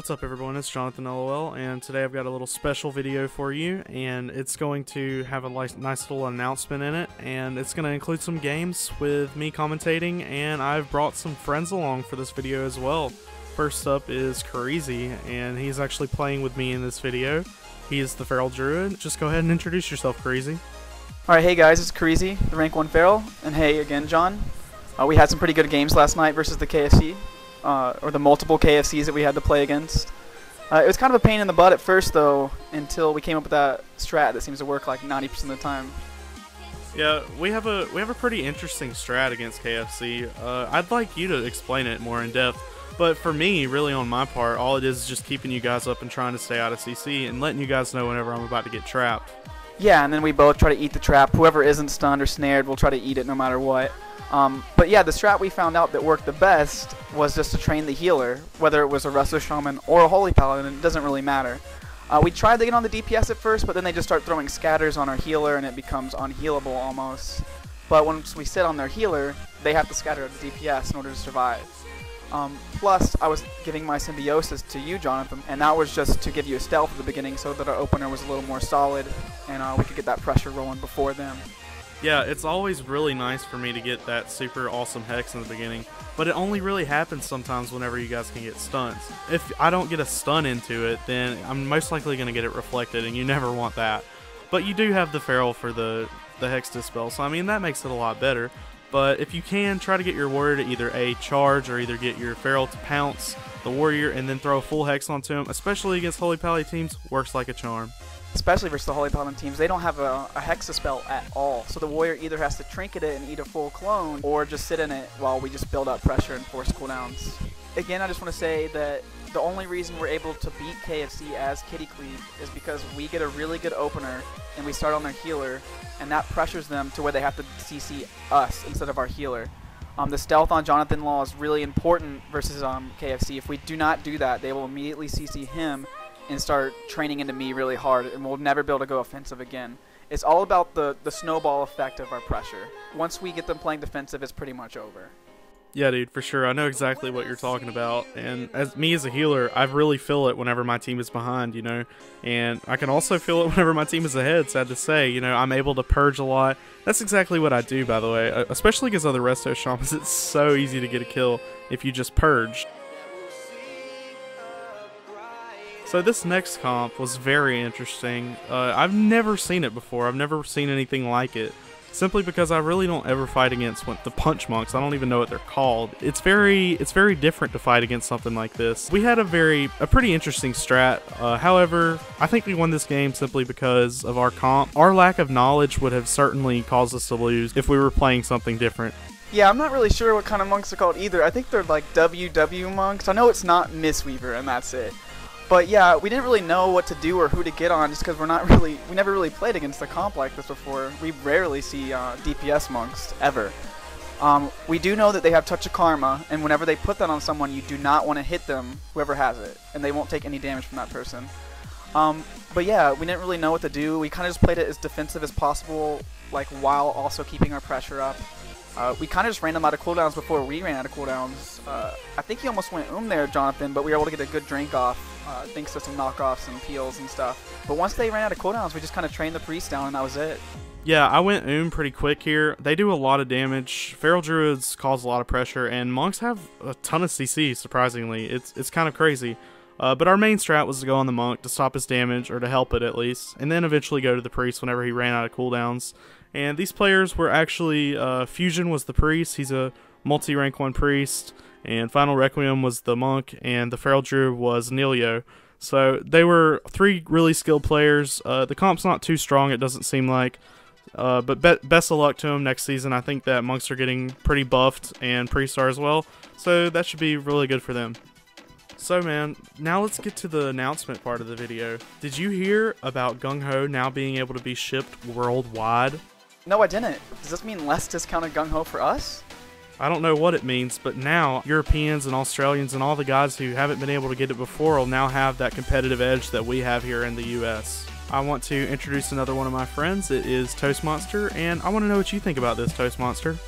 What's up everyone, it's Jonathan LOL, and today I've got a little special video for you, and it's going to have a nice little announcement in it, and it's going to include some games with me commentating, and I've brought some friends along for this video as well. First up is Crazy, and he's actually playing with me in this video. He is the Feral Druid. Just go ahead and introduce yourself, Crazy. Alright, hey guys, it's Crazy, the rank 1 Feral, and hey again, John. We had some pretty good games last night versus the KFC. Or the multiple KFCs that we had to play against. It was kind of a pain in the butt at first though, until we came up with that strat that seems to work like 90% of the time. Yeah, we have a pretty interesting strat against KFC. I'd like you to explain it more in depth, but for me, really on my part, all it is just keeping you guys up and trying to stay out of CC and letting you guys know whenever I'm about to get trapped. Yeah, and then we both try to eat the trap. Whoever isn't stunned or snared will try to eat it no matter what. But yeah, the strat we found out that worked the best was just to train the healer, whether it was a Resto Shaman or a Holy Paladin, it doesn't really matter. We tried to get on the DPS at first, but then they just start throwing scatters on our healer and it becomes unhealable almost. But once we sit on their healer, they have to scatter the DPS in order to survive. Plus, I was giving my symbiosis to you, Jonathan, and that was just to give you a stealth at the beginning so that our opener was a little more solid and we could get that pressure rolling before them. Yeah, it's always really nice for me to get that super awesome hex in the beginning, but it only really happens sometimes whenever you guys can get stuns. If I don't get a stun into it, then I'm most likely going to get it reflected, and you never want that. But you do have the Feral for the hex dispel, so I mean that makes it a lot better. But if you can, try to get your warrior to either A, charge, or either get your Feral to pounce the warrior and then throw a full hex onto him, especially against Holy Pally teams, works like a charm. Especially versus the Holy Paladin teams, they don't have a Hexa spell at all. So the warrior either has to trinket it and eat a full clone, or just sit in it while we just build up pressure and force cooldowns. Again, I just want to say that the only reason we're able to beat KFC as Kitty Cleave is because we get a really good opener and we start on their healer, and that pressures them to where they have to CC us instead of our healer. The stealth on Jonathan Law is really important versus KFC. If we do not do that, they will immediately CC him and start training into me really hard, and we'll never be able to go offensive again. It's all about the snowball effect of our pressure. Once we get them playing defensive, it's pretty much over. Yeah, dude, for sure. I know exactly what you're talking about, and as a healer, I really feel it whenever my team is behind, you know, and I can also feel it whenever my team is ahead, sad to say. You know, I'm able to purge a lot. That's exactly what I do, by the way, especially against other Resto Shamans. It's so easy to get a kill if you just purge. So this next comp was very interesting. I've never seen it before. I've never seen anything like it. Simply because I really don't ever fight against the punch monks. I don't even know what they're called. It's very different to fight against something like this. We had a pretty interesting strat. However, I think we won this game simply because of our comp. Our lack of knowledge would have certainly caused us to lose if we were playing something different. Yeah, I'm not really sure what kind of monks are called either. I think they're like WW monks. I know it's not Mistweaver, and that's it. But yeah, we didn't really know what to do or who to get on just because we never really played against a comp like this before. We rarely see DPS monks, ever. We do know that they have Touch of Karma, and whenever they put that on someone, you do not want to hit them, whoever has it, and they won't take any damage from that person. But yeah, we didn't really know what to do. We kind of just played it as defensive as possible, like while also keeping our pressure up. We kind of just ran them out of cooldowns before we ran out of cooldowns. I think he almost went there, Jonathan, but we were able to get a good drink off thanks to some knockoffs and peels and stuff. But once they ran out of cooldowns, we just kind of trained the priest down and that was it. Yeah, I went pretty quick here. They do a lot of damage. Feral Druids cause a lot of pressure, and monks have a ton of CC, surprisingly. It's kind of crazy. But our main strat was to go on the monk to stop his damage, or to help it at least, and then eventually go to the priest whenever he ran out of cooldowns. And these players were actually, Fusion was the priest, he's a multi-rank 1 priest, and Final Requiem was the monk, and the Feral Druid was Nilio. So they were 3 really skilled players. The comp's not too strong, it doesn't seem like, but best of luck to them next season. I think that monks are getting pretty buffed, and priests are as well, so that should be really good for them. So man, now let's get to the announcement part of the video. Did you hear about Gungho now being able to be shipped worldwide? No, I didn't. Does this mean less discounted Gungho for us? I don't know what it means, but now Europeans and Australians and all the guys who haven't been able to get it before will now have that competitive edge that we have here in the US. I want to introduce another one of my friends. It is Toastmonster, and I want to know what you think about this, Toastmonster.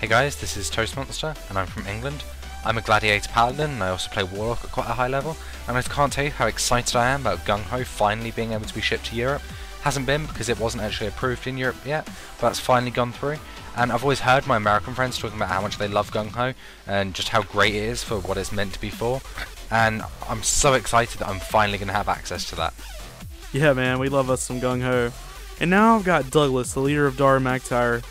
Hey guys, this is Toastmonster, and I'm from England. I'm a Gladiator Paladin and I also play Warlock at quite a high level, and I can't tell you how excited I am about Gungho finally being able to be shipped to Europe. Hasn't been because it wasn't actually approved in Europe yet, but that's finally gone through. And I've always heard my American friends talking about how much they love Gungho and just how great it is for what it's meant to be for. And I'm so excited that I'm finally going to have access to that. Yeah, man, we love us some Gungho. And now I've got Douglas, the leader of Dar McTire.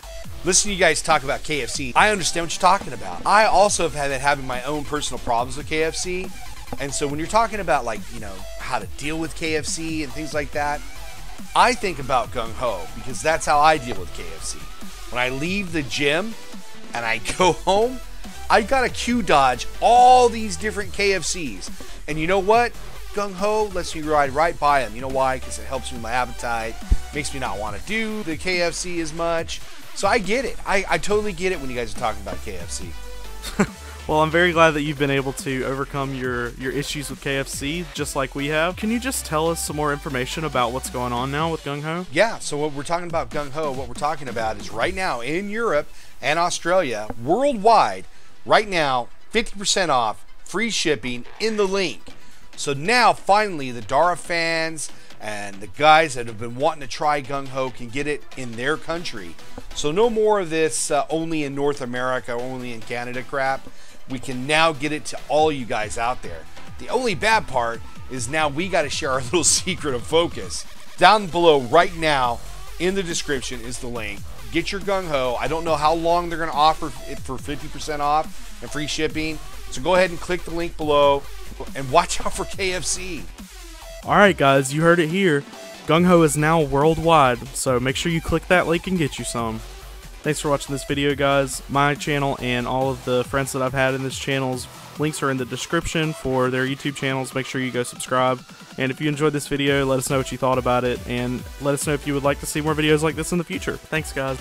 Listen to you guys talk about KFC. I understand what you're talking about. I also have had having my own personal problems with KFC. And so when you're talking about, like, you know, how to deal with KFC and things like that, I think about Gungho because that's how I deal with KFC. When I leave the gym and I go home, I gotta queue dodge all these different KFCs. And you know what? Gungho lets me ride right by them. You know why? Because it helps me with my appetite, makes me not want to do the KFC as much. So I get it. I totally get it when you guys are talking about KFC. Well, I'm very glad that you've been able to overcome your issues with KFC, just like we have. Can you just tell us some more information about what's going on now with Gungho? Yeah, so what we're talking about Gungho, what we're talking about is right now in Europe and Australia, worldwide, right now, 50% off, free shipping in the link. So now, finally, the Dara fans and the guys that have been wanting to try Gungho can get it in their country. So no more of this only in North America, only in Canada crap. We can now get it to all you guys out there. The only bad part is now we got to share our little secret of focus. Down below right now in the description is the link. Get your Gungho. I don't know how long they're going to offer it for 50% off and free shipping. So go ahead and click the link below and watch out for KFC. Alright guys, you heard it here. Gungho is now worldwide, so make sure you click that link and get you some. Thanks for watching this video, guys. My channel and all of the friends that I've had in this channel's links are in the description for their YouTube channels. Make sure you go subscribe. And if you enjoyed this video, let us know what you thought about it, and let us know if you would like to see more videos like this in the future. Thanks, guys.